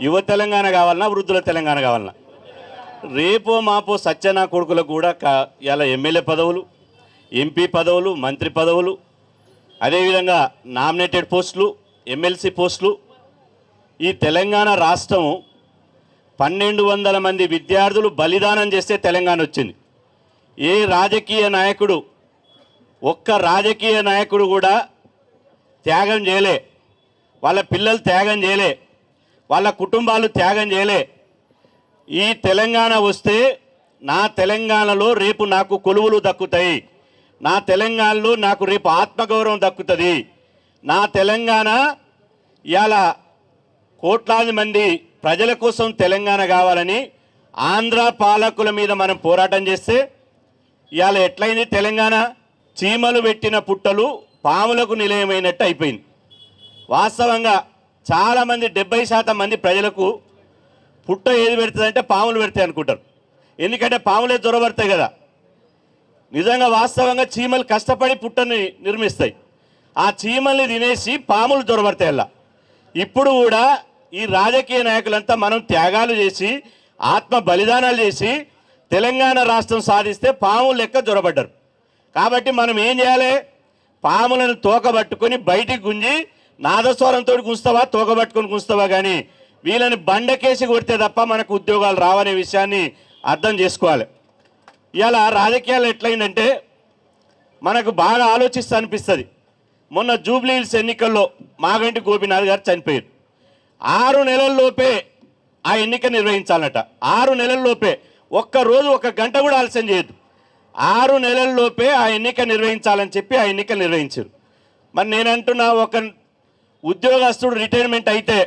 యువ తెలంగాణ కావాలన్నా వృద్ధుల తెలంగాణ కావాలన్నా? రేపో మాపో సత్యనా కొడుకులకు కూడా ఇలా ఎమ్మెల్యే పదవులు, ఎంపీ పదవులు, మంత్రి పదవులు, అదేవిధంగా నామినేటెడ్ పోస్టులు, ఎమ్మెల్సీ పోస్టులు. ఈ తెలంగాణ రాష్ట్రం 1200 మంది విద్యార్థులు బలిదానం చేస్తే తెలంగాణ వచ్చింది. ఏ రాజకీయ నాయకుడు, ఒక్క రాజకీయ నాయకుడు కూడా త్యాగం చేయలే, వాళ్ళ పిల్లలు త్యాగం చేయలే, వాళ్ళ కుటుంబాలు త్యాగం చేయలే. ఈ తెలంగాణ వస్తే నా తెలంగాణలో రేపు నాకు కొలువులు దక్కుతాయి, నా తెలంగాణలో నాకు రేపు ఆత్మగౌరవం దక్కుతుంది. నా తెలంగాణ ఇవాళ కోట్లాది మంది ప్రజల కోసం తెలంగాణ కావాలని ఆంధ్ర పాలకుల మీద మనం పోరాటం చేస్తే ఇవాళ ఎట్లయింది తెలంగాణ? చీమలు పెట్టిన పుట్టలు పాములకు నిలయమైనట్టు అయిపోయింది. వాస్తవంగా చాలామంది 70% మంది ప్రజలకు పుట్ట ఏది పెడుతుందంటే పాములు పెడతాయి అనుకుంటారు. ఎందుకంటే పాములే దొరబడతాయి కదా. నిజంగా వాస్తవంగా చీమలు కష్టపడి పుట్టని నిర్మిస్తాయి. ఆ చీమల్ని తినేసి పాములు దొరబడతాయి. అలా ఇప్పుడు కూడా ఈ రాజకీయ నాయకులంతా మనం త్యాగాలు చేసి ఆత్మ బలిదానాలు చేసి తెలంగాణ రాష్ట్రం సాధిస్తే పాములు లెక్క జొరబడ్డారు. కాబట్టి మనం ఏం చేయాలి? పాములను తోకబట్టుకొని బయటికి గుంజి నాదస్వరంతో గుంస్తావా, తోకబట్టుకొని గుంస్తావా, కానీ వీళ్ళని బండకేసి కొడితే తప్ప మనకు ఉద్యోగాలు రావనే విషయాన్ని అర్థం చేసుకోవాలి. ఇవాళ రాజకీయాలు ఎట్లయిందంటే మనకు బాగా ఆలోచిస్తూ అనిపిస్తుంది. మొన్న జూబ్లీ హిల్స్ ఎన్నికల్లో మాగంటి గోపీనాథ్ గారు చనిపోయారు. 6 నెలల్లోపే ఆ ఎన్నిక నిర్వహించాలట. 6 నెలల్లోపే, ఒక్కరోజు 1 గంట కూడా ఆలస్యం చేయొద్దు. 6 నెలల్లోపే ఆ ఎన్నిక నిర్వహించాలని చెప్పి ఆ ఎన్నిక నిర్వహించారు. మరి నేనంటున్నా, ఒక ఉద్యోగస్తుడు రిటైర్మెంట్ అయితే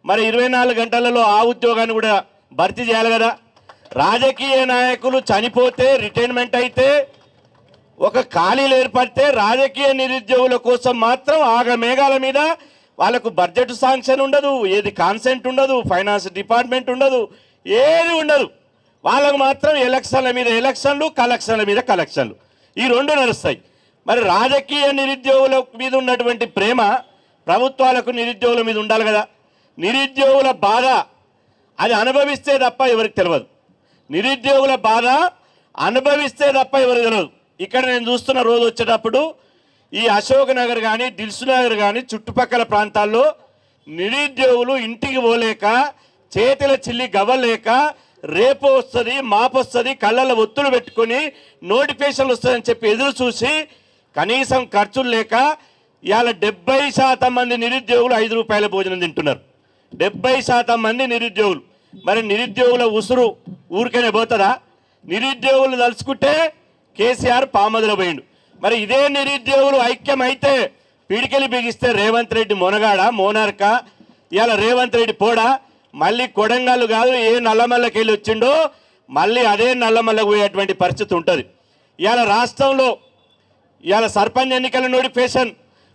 మరి 24 గంటలలో ఆ ఉద్యోగాన్ని కూడా భర్తీ చేయాలి కదా. రాజకీయ నాయకులు చనిపోతే, రిటైర్మెంట్ అయితే, ఒక ఖాళీలు ఏర్పడితే రాజకీయ నిరుద్యోగుల కోసం మాత్రం ఆగమేఘాల మీద వాళ్ళకు బడ్జెట్ శాంక్షన్ ఉండదు, ఏది కాన్సెంట్ ఉండదు, ఫైనాన్స్ డిపార్ట్మెంట్ ఉండదు, ఏది ఉండదు. వాళ్ళకు మాత్రం ఎలక్షన్ల మీద ఎలక్షన్లు, కలెక్షన్ల మీద కలెక్షన్లు, ఈ 2 నడుస్తాయి. మరి రాజకీయ నిరుద్యోగుల మీద ఉన్నటువంటి ప్రేమ ప్రభుత్వాలకు నిరుద్యోగుల మీద ఉండాలి కదా. నిరుద్యోగుల బాధ అది అనుభవిస్తే తప్ప ఎవరికి తెలియదు. నిరుద్యోగుల బాధ అనుభవిస్తే తప్ప ఎవరికి తెలియదు. ఇక్కడ నేను చూస్తున్న రోజు వచ్చేటప్పుడు ఈ అశోక్ నగర్ కానీ, దిల్సు నగర్ కానీ చుట్టుపక్కల ప్రాంతాల్లో నిరుద్యోగులు ఇంటికి పోలేక, చేతుల చిల్లి గవ్వలేక, రేపు వస్తుంది, మాపు వస్తుంది, కళ్ళల్లో ఒత్తులు పెట్టుకొని నోటిఫికేషన్లు వస్తుందని చెప్పి ఎదురు చూసి కనీసం ఖర్చులు లేక ఇవాళ 70% మంది నిరుద్యోగులు 5 రూపాయల భోజనం తింటున్నారు. 70% మంది నిరుద్యోగులు. మరి నిరుద్యోగుల ఉసురు ఊరికనే పోతుందా? నిరుద్యోగులు తలుచుకుంటే కేసీఆర్ పామదులో పోయిండు. మరి ఇదే నిరుద్యోగులు ఐక్యమైతే పిడికెలి బిగిస్తే రేవంత్ రెడ్డి మొనగాడ, మోనార్క, ఇవాళ రేవంత్ రెడ్డి పోడా, మళ్ళీ కొడంగల్ కాదు ఏ నల్లమల్లకి వెళ్ళి వచ్చిండో మళ్ళీ అదే నల్లమల్లకు పోయేటువంటి పరిస్థితి ఉంటుంది. ఇవాళ రాష్ట్రంలో ఇవాళ సర్పంచ్ ఎన్నికల నోటిఫికేషన్,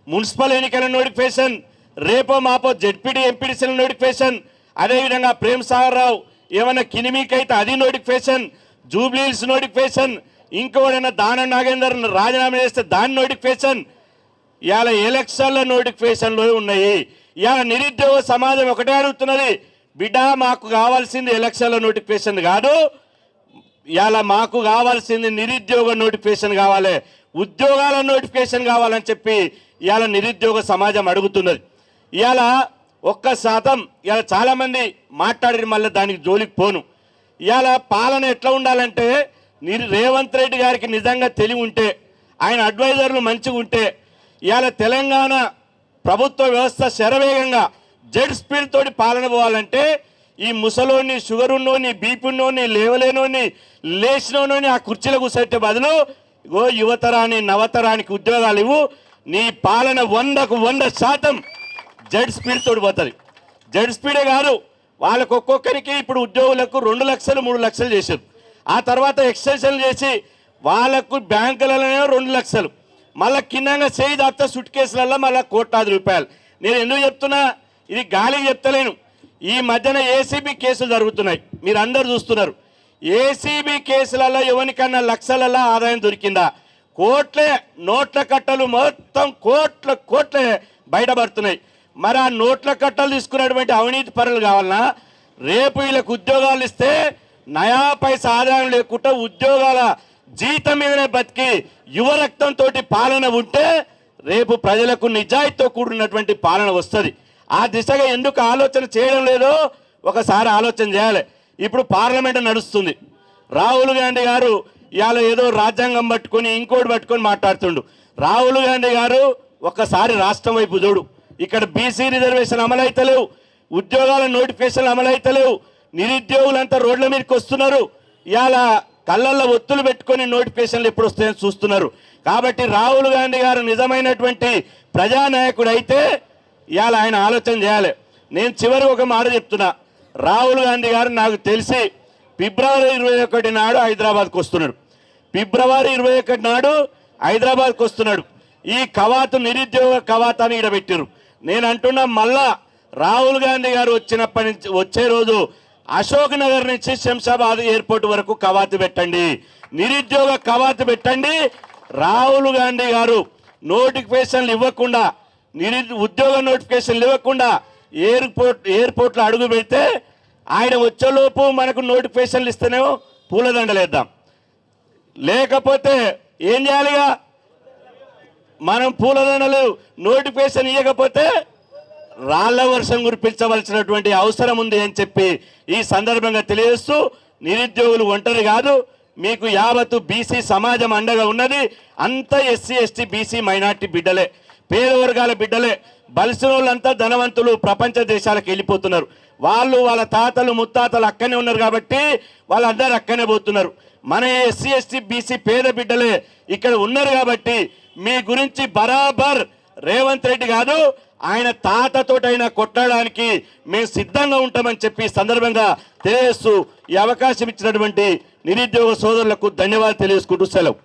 మున్సిపల్ ఎన్నికల నోటిఫికేషన్, రేపో మాపో జెడ్పీటీ ఎంపీడీసీల నోటిఫికేషన్, అదేవిధంగా ప్రేమ్ సాగర్ రావు ఏమన్నా కినిమీకైతే అది notification, Jubilee hills notification, ఇంకోడైనా Danam Nagender రాజీనామా చేస్తే దాని నోటిఫికేషన్, ఇవాళ ఎలక్షన్ల నోటిఫికేషన్లో ఉన్నాయి. ఇవాళ నిరుద్యోగ సమాజం ఒకటే అడుగుతున్నది, బిడ్డ మాకు కావాల్సింది ఎలక్షన్ల నోటిఫికేషన్ కాదు, ఇవాళ మాకు కావాల్సింది నిరుద్యోగ నోటిఫికేషన్ కావాలి, ఉద్యోగాల నోటిఫికేషన్ కావాలని చెప్పి ఇవాళ నిరుద్యోగ సమాజం అడుగుతున్నది. ఇవాళ 1% ఇవాళ చాలామంది మాట్లాడారు, మళ్ళీ దానికి జోలికి పోను. ఇవాళ పాలన ఎట్లా ఉండాలంటే రేవంత్ రెడ్డి గారికి నిజంగా తెలివి ఉంటే, ఆయన అడ్వైజర్లు మంచిగా ఉంటే ఇవాళ తెలంగాణ ప్రభుత్వ వ్యవస్థ శరవేగంగా జెడ్ స్పీడ్ తోటి పాలన పోవాలంటే ఈ ముసలోని, షుగర్ ఉన్నోని, బీపీ ఉన్నోని, లేవలేనోని, లేచినోని ఆ కుర్చీలో కూర్చోట్టే బదులు ఇగో యువతరాన్ని, నవతరానికి ఉద్యోగాలు ఇవ్వు, నీ పాలన 100కు 100% జెడ్ స్పీడ్ తోటి పోతుంది. జెడ్ స్పీడే కాదు, వాళ్ళకు ఒక్కొక్కరికి ఇప్పుడు ఉద్యోగులకు 2 లక్షలు 3 లక్షలు చేశారు. ఆ తర్వాత ఎక్స్టెన్షన్లు చేసి వాళ్ళకు బ్యాంకులలోనే 2 లక్షలు, మళ్ళీ కిందంగా చేయి దాపితే సుట్ కేసులలో మళ్ళీ ₹1,00,00,000. నేను ఎందుకు చెప్తున్నా, ఇది గాలికి చెప్తలేను. ఈ మధ్యన ఏసీబీ కేసులు జరుగుతున్నాయి, మీరు అందరు చూస్తున్నారు. ఏసీబీ కేసులలో ఎవరికన్నా లక్షలలో ఆదాయం దొరికిందా? కోట్లే, నోట్ల కట్టలు మొత్తం కోట్లే బయటపడుతున్నాయి. మరి ఆ నోట్ల కట్టలు తీసుకున్నటువంటి అవినీతి పరులు కావాలన్నా రేపు వీళ్ళకు ఉద్యోగాలు ఇస్తే నయా పైసా ఆదాయం లేకుండా ఉద్యోగాల జీతం మీదనే బతికి యువ రక్తంతో పాలన ఉంటే రేపు ప్రజలకు నిజాయితీతో కూడినటువంటి పాలన వస్తుంది. ఆ దిశగా ఎందుకు ఆలోచన చేయడం లేదో ఒకసారి ఆలోచన చేయాలి. ఇప్పుడు పార్లమెంట్ నడుస్తుంది. రాహుల్ గాంధీ గారు ఇవాళ ఏదో రాజ్యాంగం పట్టుకొని ఇంకోటి పట్టుకొని మాట్లాడుతుండు. రాహుల్ గాంధీ గారు ఒక్కసారి రాష్ట్రం వైపు చూడు. ఇక్కడ బీసీ రిజర్వేషన్ అమలైతలేవు, ఉద్యోగాల నోటిఫికేషన్లు అమలైతలేవు, నిరుద్యోగులంతా రోడ్ల మీదకి వస్తున్నారు. ఇవాళ కళ్ళల్లో ఒత్తులు పెట్టుకొని నోటిఫికేషన్లు ఎప్పుడు వస్తాయని చూస్తున్నారు. కాబట్టి రాహుల్ గాంధీ గారు నిజమైనటువంటి ప్రజానాయకుడు అయితే ఇవాళ ఆయన ఆలోచన చేయాలి. నేను చివరి ఒక మాట చెప్తున్నా. రాహుల్ గాంధీ గారు నాకు తెలిసి ఫిబ్రవరి 21 నాడు హైదరాబాద్కు వస్తున్నాడు. ఫిబ్రవరి 21 నాడు హైదరాబాద్కు వస్తున్నాడు. ఈ కవాతు నిరుద్యోగ కవాతాన్ని ఈడ పెట్టారు. నేను అంటున్నా మళ్ళా రాహుల్ గాంధీ గారు వచ్చినప్పటి నుంచి వచ్చే రోజు అశోక్ నగర్ నుంచి శంషాబాద్ ఎయిర్పోర్ట్ వరకు కవాతు పెట్టండి, నిరుద్యోగ కవాతు పెట్టండి. రాహుల్ గాంధీ గారు నోటిఫికేషన్లు ఇవ్వకుండా, ఉద్యోగ నోటిఫికేషన్లు ఇవ్వకుండా ఎయిర్పోర్ట్లో అడుగు పెడితే ఆయన వచ్చేలోపు మనకు నోటిఫికేషన్లు ఇస్తేనేమో పూలదండలేద్దాం, లేకపోతే ఏం చేయాలిగా మనం పూలదండలు నోటిఫికేషన్ ఇవ్వకపోతే రాళ్ల వర్షం కురిపించవలసినటువంటి అవసరం ఉంది అని చెప్పి ఈ సందర్భంగా తెలియజేస్తూ, నిరుద్యోగులు ఒంటరి కాదు, మీకు యావత్తు బీసీ సమాజం అండగా ఉన్నది. అంతా ఎస్సీ ఎస్టీ బీసీ మైనార్టీ బిడ్డలే, పేద వర్గాల బిడ్డలే. బలిసిన వాళ్ళంతా ధనవంతులు ప్రపంచ దేశాలకు వెళ్ళిపోతున్నారు. వాళ్ళు వాళ్ళ తాతలు ముత్తాతలు అక్కనే ఉన్నారు కాబట్టి వాళ్ళందరూ అక్కనే పోతున్నారు. మన ఎస్సీ ఎస్టీ బీసీ పేద బిడ్డలే ఇక్కడ ఉన్నారు కాబట్టి మీ గురించి బరాబర్ రేవంత్ రెడ్డి కాదు ఆయన తాతతోటైనా కొట్టడానికి మేము సిద్ధంగా ఉంటామని చెప్పి సందర్భంగా తెలియజేస్తూ ఈ అవకాశం ఇచ్చినటువంటి నిరుద్యోగ సోదరులకు ధన్యవాదాలు తెలియజేసుకుంటూ సెలవు.